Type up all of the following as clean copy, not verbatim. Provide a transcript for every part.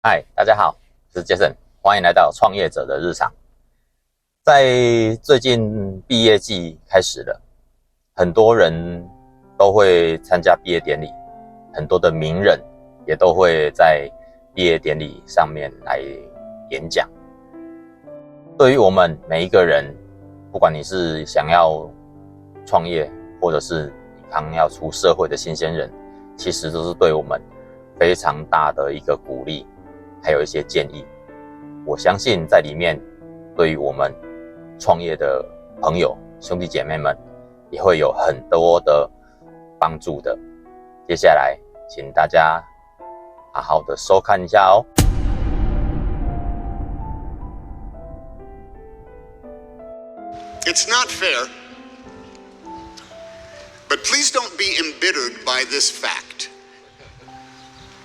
嗨，大家好，我是 Jason， 欢迎来到创业者的日常。在最近毕业季开始了，很多人都会参加毕业典礼，很多的名人也都会在毕业典礼上面来演讲。对于我们每一个人，不管你是想要创业，或者是刚要出社会的新鲜人，其实都是对我们非常大的一个鼓励，还有一些建议。我相信在里面，对于我们创业的朋友、兄弟姐妹们，也会有很多的帮助的。接下来，请大家好好的收看一下哦。It's not fair, but please don't be embittered by this fact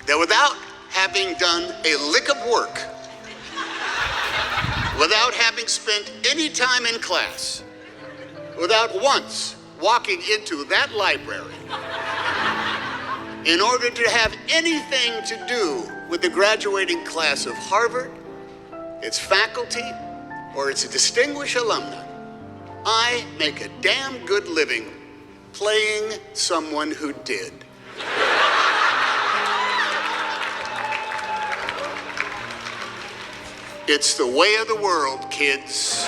that without having done a lick of work, without having spent any time in class, without once walking into that library, in order to have anything to do with the graduating class of Harvard, its faculty, or its distinguished alumni, I make a damn good living playing someone who did. It's the way of the world, kids.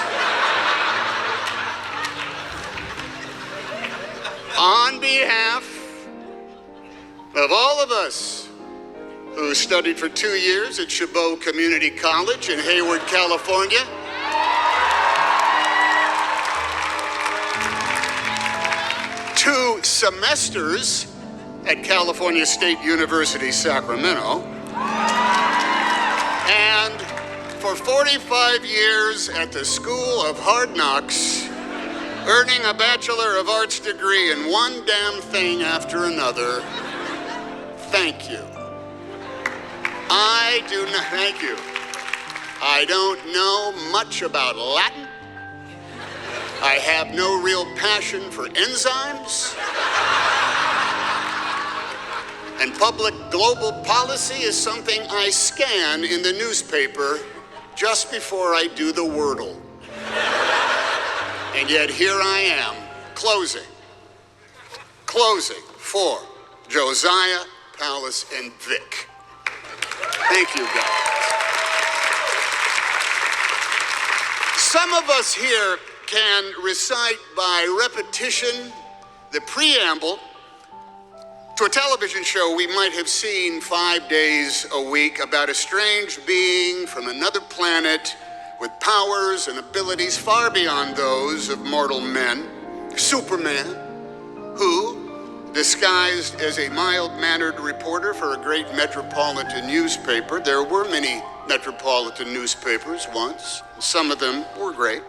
On behalf of all of us who studied for 2 years at Chabot Community College in Hayward, California, 2 semesters at California State University, Sacramento, and for 45 years at the School of Hard Knocks, earning a Bachelor of Arts degree in one damn thing after another. Thank you. Thank you. I don't know much about Latin. I have no real passion for enzymes. And public global policy is something I scan in the newspaper just before I do the Wordle. And yet here I am, closing for Josiah, Palace, and Vic. Thank you, guys. Some of us here can recite by repetition the preamble to a television show we might have seen 5 days a week about a strange being from another planet with powers and abilities far beyond those of mortal men, Superman, who, disguised as a mild-mannered reporter for a great metropolitan newspaper — there were many metropolitan newspapers once, some of them were great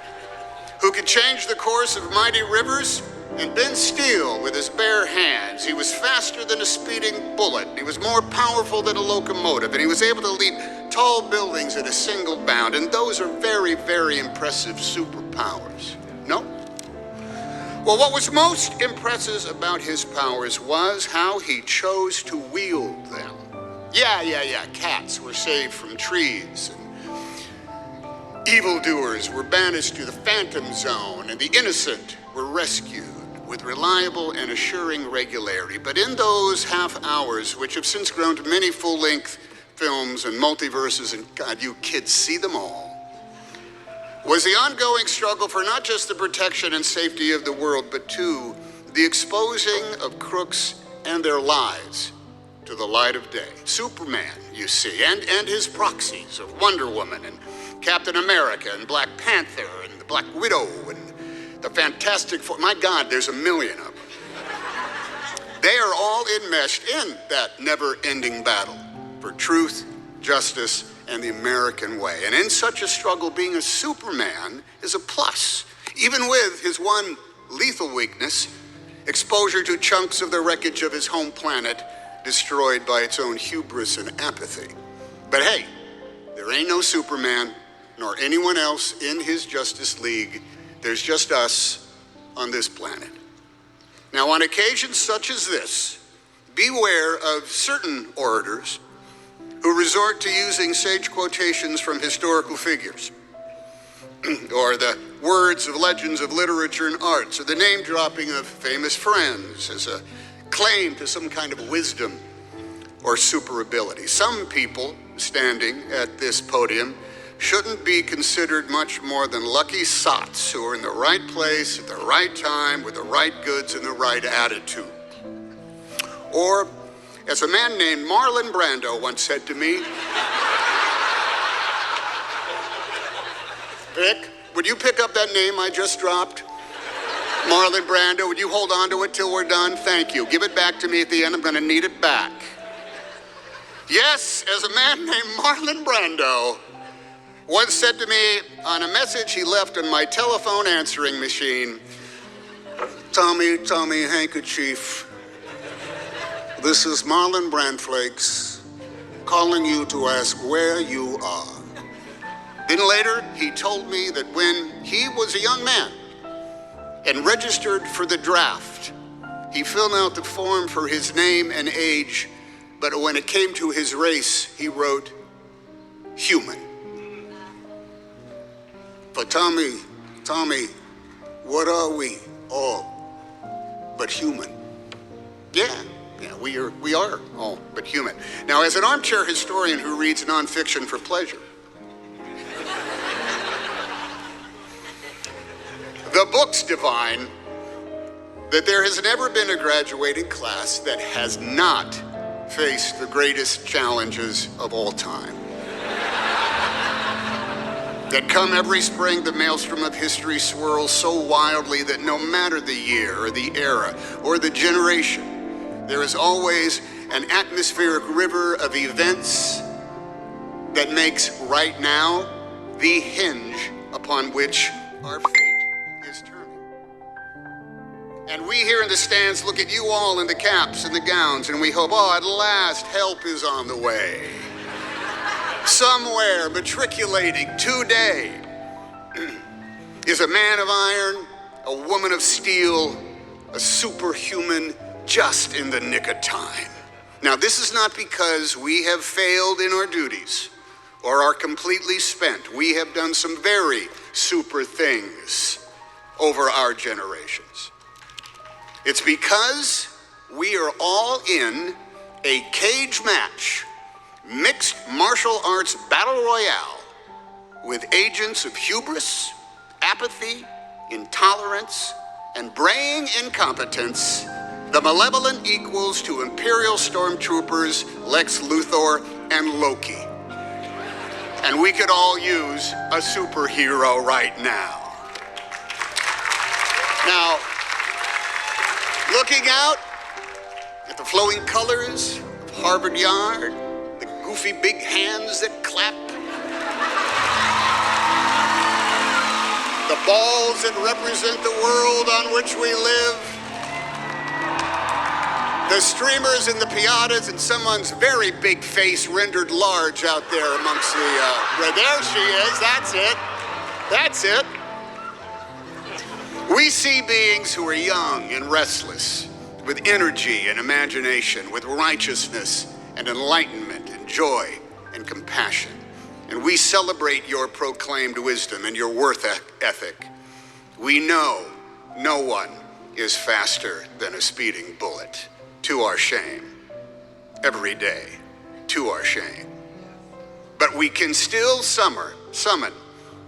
— who could change the course of mighty rivers and bend steel with his bare hands. He was faster than a speeding bullet. He was more powerful than a locomotive, and he was able to leap tall buildings at a single bound. And those are very, very impressive superpowers. No? Well, what was most impressive about his powers was how he chose to wield them. Yeah. Cats were saved from trees, and evildoers were banished to the Phantom Zone, and the innocent were rescued with reliable and assuring regularity. But in those half hours, which have since grown to many full-length films and multiverses, and God, you kids see them all, was the ongoing struggle for not just the protection and safety of the world, but too the exposing of crooks and their lies to the light of day. Superman, you see, and his proxies of Wonder Woman and Captain America and Black Panther and the Black Widow and the Fantastic Four. My God, there's a million of them. They are all enmeshed in that never-ending battle for truth, justice, and the American way. And in such a struggle, being a Superman is a plus, even with his one lethal weakness, exposure to chunks of the wreckage of his home planet destroyed by its own hubris and apathy. But hey, there ain't no Superman, nor anyone else in his Justice League. There's just us on this planet. Now, on occasions such as this, beware of certain orators who resort to using sage quotations from historical figures, or the words of legends of literature and arts, or the name-dropping of famous friends as a claim to some kind of wisdom or super ability. Some people standing at this podium shouldn't be considered much more than lucky sots who are in the right place at the right time with the right goods and the right attitude. Or, as a man named Marlon Brando once said to me, Vic, would you pick up that name I just dropped? Marlon Brando, would you hold on to it till we're done? Thank you. Give it back to me at the end. I'm going to need it back. Yes, as a man named Marlon Brando once said to me on a message he left on my telephone answering machine, Tommy, handkerchief, this is Marlon Brandflakes calling you to ask where you are. Then later, he told me that when he was a young man and registered for the draft, he filled out the form for his name and age, but when it came to his race, he wrote human. But Tommy, what are we all but human? Yeah, we are all but human. Now, as an armchair historian who reads nonfiction for pleasure, the books divine that there has never been a graduating class that has not faced the greatest challenges of all time. That come every spring, the maelstrom of history swirls so wildly that no matter the year or the era or the generation, there is always an atmospheric river of events that makes right now the hinge upon which our fate is turning. And we here in the stands look at you all in the caps and the gowns, and we hope, oh, at last help is on the way. Somewhere matriculating today is a man of iron, a woman of steel, a superhuman just in the nick of time. Now, this is not because we have failed in our duties or are completely spent. We have done some very super things over our generations. It's because we are all in a cage match, mixed martial arts battle royale with agents of hubris, apathy, intolerance, and braying incompetence, the malevolent equals to Imperial stormtroopers Lex Luthor and Loki. And we could all use a superhero right now. Now, looking out at the flowing colors of Harvard Yard, the goofy big hands that clap, the balls that represent the world on which we live, the streamers and the piatas, and someone's very big face rendered large out there amongst the, there she is, that's it, that's it. We see beings who are young and restless, with energy and imagination, with righteousness and enlightenment and joy and compassion. And we celebrate your proclaimed wisdom and your worth ethic. We know no one is faster than a speeding bullet, to our shame, every day, to our shame. But we can still summon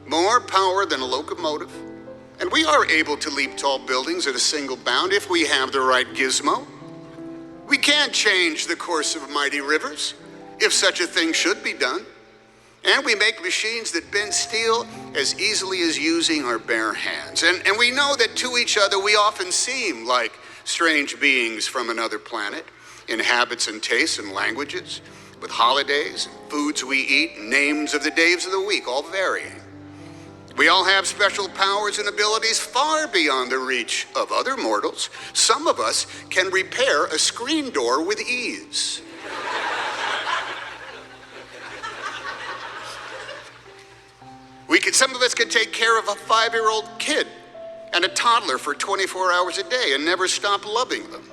more power than a locomotive, and we are able to leap tall buildings at a single bound if we have the right gizmo. We can change the course of mighty rivers, if such a thing should be done. And we make machines that bend steel as easily as using our bare hands. And we know that to each other we often seem like strange beings from another planet, in habits and tastes and languages, with holidays and foods we eat, and names of the days of the week, all varying. We all have special powers and abilities far beyond the reach of other mortals. Some of us can repair a screen door with ease. Some of us can take care of a 5-year-old kid and a toddler for 24 hours a day and never stop loving them.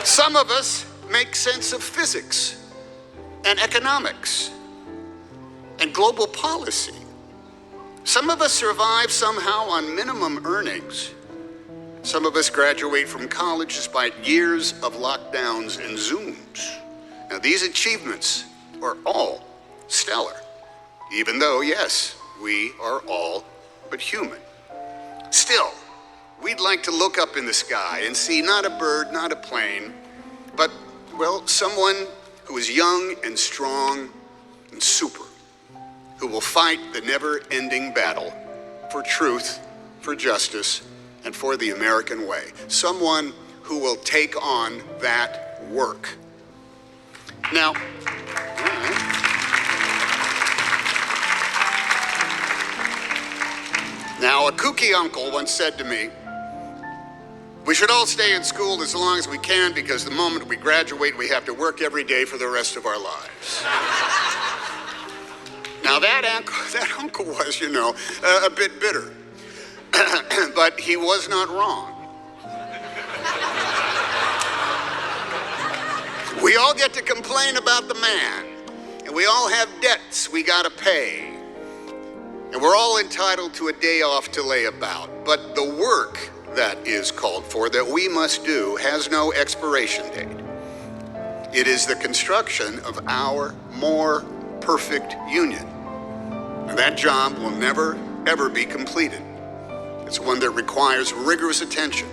Some of us make sense of physics and economics and global policy. Some of us survive somehow on minimum earnings. Some of us graduate from college despite years of lockdowns and Zooms. Now, these achievements are all stellar, even though, yes, we are all but human. Still, we'd like to look up in the sky and see not a bird, not a plane, but, well, someone who is young and strong and super, who will fight the never-ending battle for truth, for justice, and for the American way. Someone who will take on that work. Now, a kooky uncle once said to me, we should all stay in school as long as we can because the moment we graduate, we have to work every day for the rest of our lives. Now that uncle was, a bit bitter, but he was not wrong. We all get to complain about the man, and we all have debts we gotta pay, and we're all entitled to a day off to lay about, but the work that is called for, that we must do, has no expiration date. It is the construction of our more perfect union. And that job will never, ever be completed. It's one that requires rigorous attention,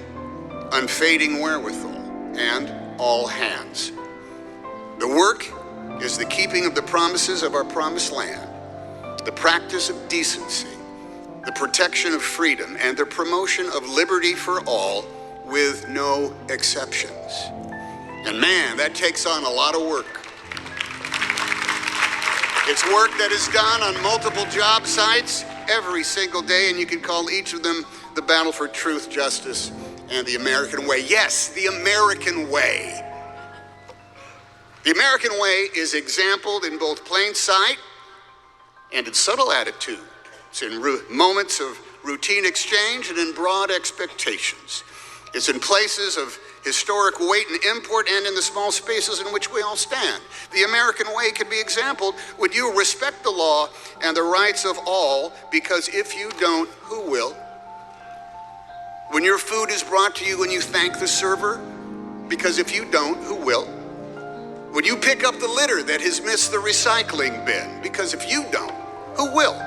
unfading wherewithal, and all hands. The work is the keeping of the promises of our promised land, the practice of decency, the protection of freedom, and the promotion of liberty for all with no exceptions. And man, that takes on a lot of work. It's work that is done on multiple job sites every single day, and you can call each of them the battle for truth, justice, and the American way. Yes, the American way. The American way is exampled in both plain sight and in subtle attitude. It's in moments of routine exchange and in broad expectations. It's in places of historic weight and import and in the small spaces in which we all stand. The American way can be exampled when you respect the law and the rights of all, because if you don't, who will? When your food is brought to you and you thank the server, because if you don't, who will? When you pick up the litter that has missed the recycling bin, because if you don't, who will?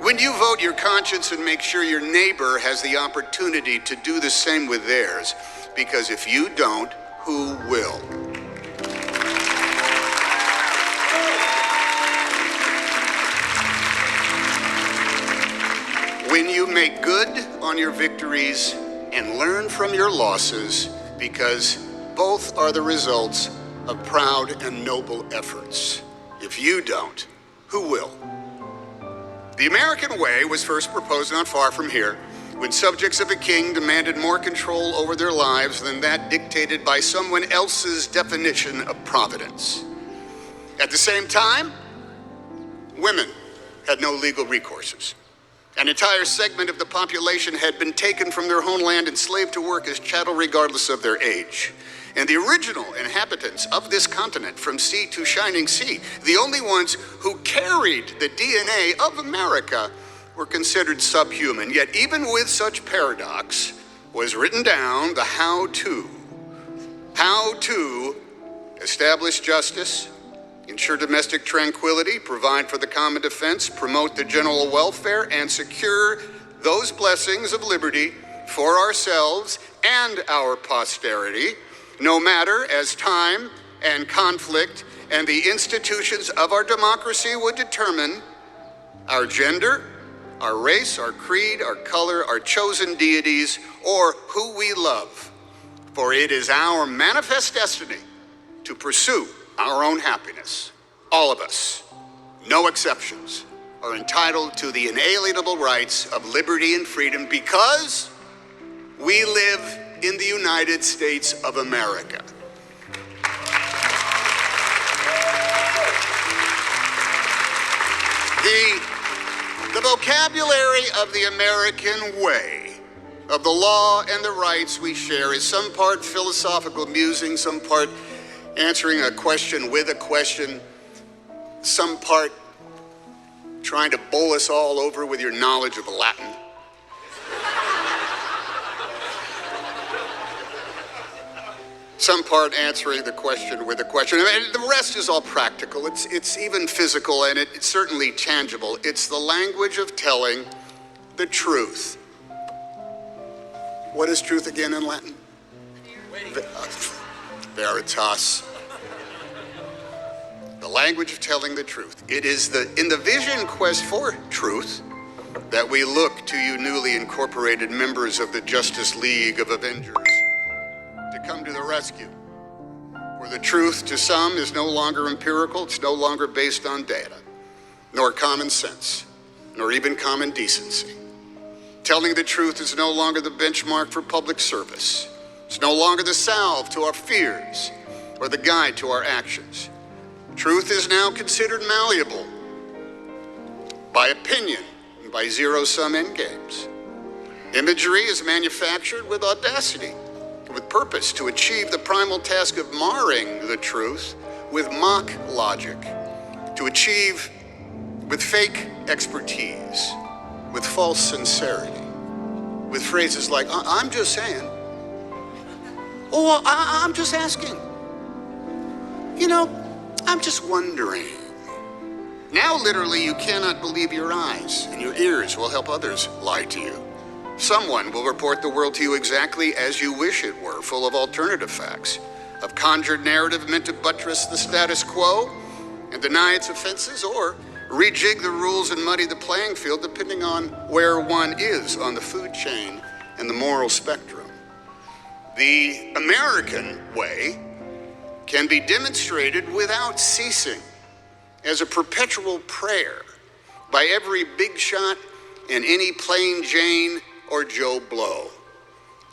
When you vote your conscience and make sure your neighbor has the opportunity to do the same with theirs, because if you don't, who will? When you make good on your victories and learn from your losses, because both are the results of proud and noble efforts. If you don't, who will? The American way was first proposed not far from here, when subjects of a king demanded more control over their lives than that dictated by someone else's definition of providence. At the same time, women had no legal recourses. An entire segment of the population had been taken from their homeland and enslaved to work as chattel regardless of their age. And the original inhabitants of this continent, from sea to shining sea, the only ones who carried the DNA of America, were considered subhuman. Yet even with such paradox was written down the how-to. How to establish justice, ensure domestic tranquility, provide for the common defense, promote the general welfare, and secure those blessings of liberty for ourselves and our posterity, no matter as time and conflict and the institutions of our democracy would determine our gender, our race, our creed, our color, our chosen deities, or who we love. For it is our manifest destiny to pursue our own happiness. All of us, no exceptions, are entitled to the inalienable rights of liberty and freedom because we live in the United States of America. The vocabulary of the American way of the law and the rights we share is some part philosophical musing, some part answering a question with a question, some part trying to bowl us all over with your knowledge of Latin. Some part answering the question with a question. And the rest is all practical. It's even physical, and it's certainly tangible. It's the language of telling the truth. What is truth again in Latin? Veritas. The language of telling the truth. It is in the vision quest for truth that we look to you newly incorporated members of the Justice League of Avengers to come to the rescue. For the truth to some is no longer empirical, it's no longer based on data, nor common sense, nor even common decency. Telling the truth is no longer the benchmark for public service. It's no longer the salve to our fears or the guide to our actions. Truth is now considered malleable by opinion and by zero-sum endgames. Imagery is manufactured with audacity, with purpose to achieve the primal task of marring the truth with mock logic, to achieve with fake expertise, with false sincerity, with phrases like, I'm just saying, or I'm just asking, I'm just wondering. Now literally you cannot believe your eyes, and your ears will help others lie to you. Someone will report the world to you exactly as you wish it were, full of alternative facts, of conjured narrative meant to buttress the status quo and deny its offenses, or rejig the rules and muddy the playing field depending on where one is on the food chain and the moral spectrum. The American way can be demonstrated without ceasing as a perpetual prayer by every big shot and any plain Jane or Joe Blow.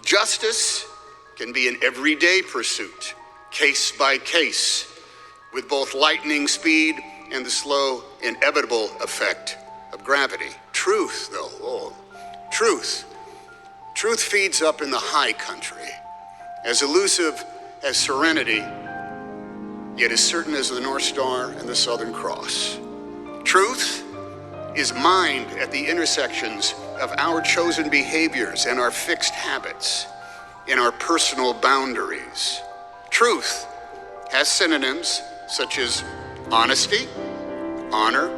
Justice can be an everyday pursuit, case by case, with both lightning speed and the slow, inevitable effect of gravity. Truth, though, truth feeds up in the high country, as elusive as serenity, yet as certain as the North Star and the Southern Cross. Truth is mined at the intersections of our chosen behaviors and our fixed habits, in our personal boundaries. Truth has synonyms such as honesty, honor,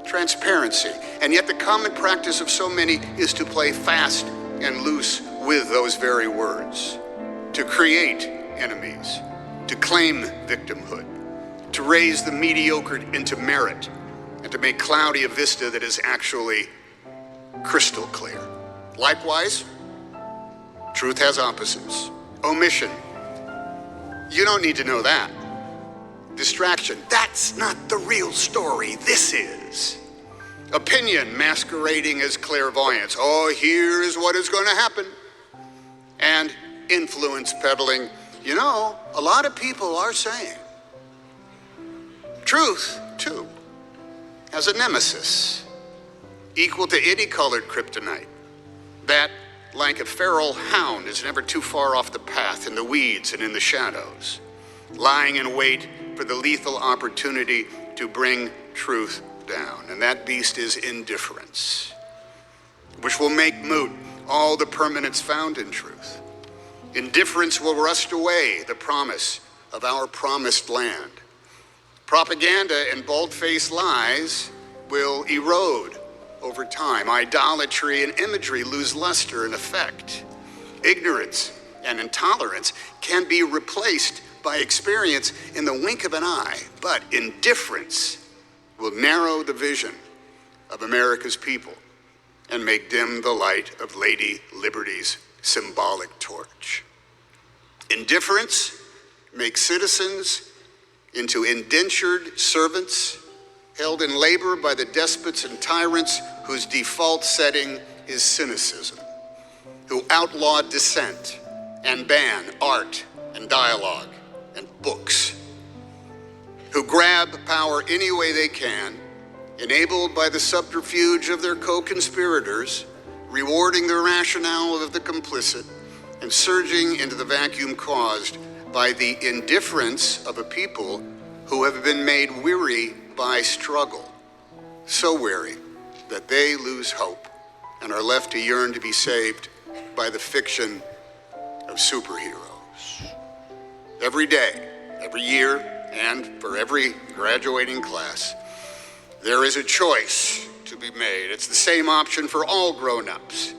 transparency, and yet the common practice of so many is to play fast and loose with those very words, to create enemies, to claim victimhood, to raise the mediocre into merit, and to make cloudy a vista that is actually crystal clear. Likewise, truth has opposites. Omission. You don't need to know that. Distraction. That's not the real story. This is. Opinion masquerading as clairvoyance. Oh, here is what is going to happen. And influence peddling. A lot of people are saying truth, too, has a nemesis equal to any colored kryptonite that, like a feral hound, is never too far off the path in the weeds and in the shadows, lying in wait for the lethal opportunity to bring truth down. And that beast is indifference, which will make moot all the permanence found in truth. Indifference will rust away the promise of our promised land. Propaganda and bold-faced lies will erode over time. Idolatry and imagery lose luster and effect. Ignorance and intolerance can be replaced by experience in the wink of an eye, but indifference will narrow the vision of America's people and make dim the light of Lady Liberty's symbolic torch. Indifference makes citizens into indentured servants held in labor by the despots and tyrants whose default setting is cynicism, who outlaw dissent and ban art and dialogue and books, who grab power any way they can, enabled by the subterfuge of their co-conspirators, rewarding the rationale of the complicit, and surging into the vacuum caused by the indifference of a people who have been made weary by struggle, so weary that they lose hope and are left to yearn to be saved by the fiction of superheroes. Every day, every year, and for every graduating class, there is a choice to be made. It's the same option for all grown-ups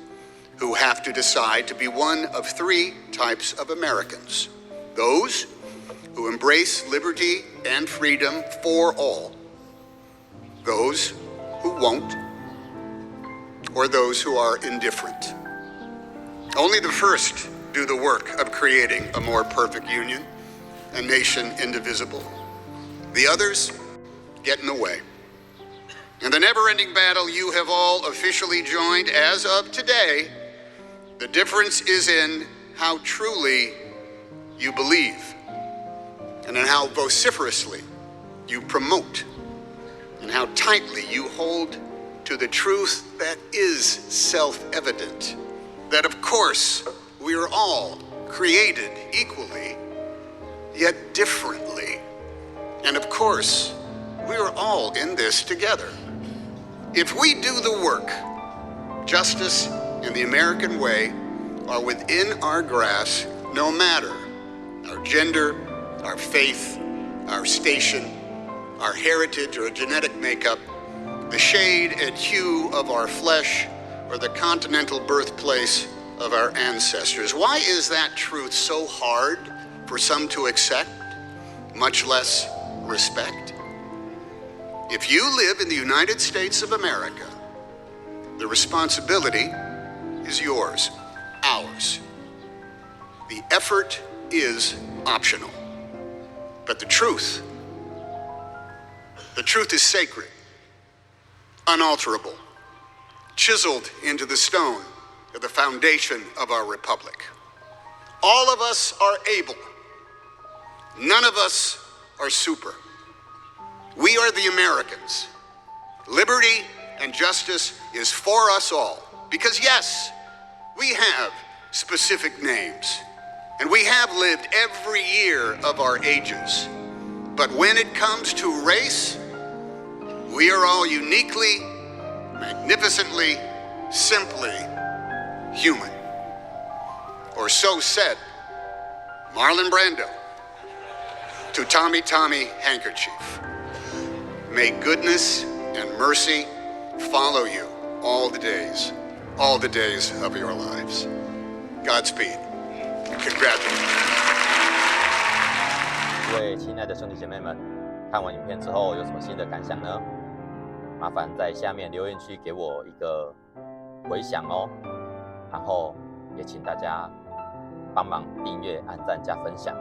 who have to decide to be one of three types of Americans: those who embrace liberty and freedom for all, those who won't, or those who are indifferent. Only the first do the work of creating a more perfect union, a nation indivisible. The others get in the way. In the never-ending battle you have all officially joined as of today, the difference is in how truly you believe and in how vociferously you promote and how tightly you hold to the truth that is self-evident, that of course we are all created equally, yet differently. And of course, we are all in this together. If we do the work, justice and the American way are within our grasp, no matter our gender, our faith, our station, our heritage or genetic makeup, the shade and hue of our flesh, or the continental birthplace of our ancestors. Why is that truth so hard for some to accept, much less respect? If you live in the United States of America, the responsibility is yours, ours. The effort is optional. But the truth is sacred, unalterable, chiseled into the stone of the foundation of our republic. All of us are able. None of us are super. We are the Americans. Liberty and justice is for us all. Because yes, we have specific names, and we have lived every year of our ages. But when it comes to race, we are all uniquely, magnificently, simply human. Or so said Marlon Brando to Tommy Handkerchief. May goodness and mercy follow you all the days of your lives. Godspeed. Congratulations. 各位亲爱的兄弟姐妹们，看完影片之后有什么新的感想呢？麻烦在下面留言区给我一个回响哦。然后也请大家帮忙订阅、按赞、加分享，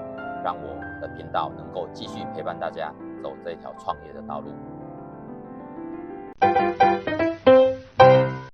让我的频道能够继续陪伴大家走这条创业的道路。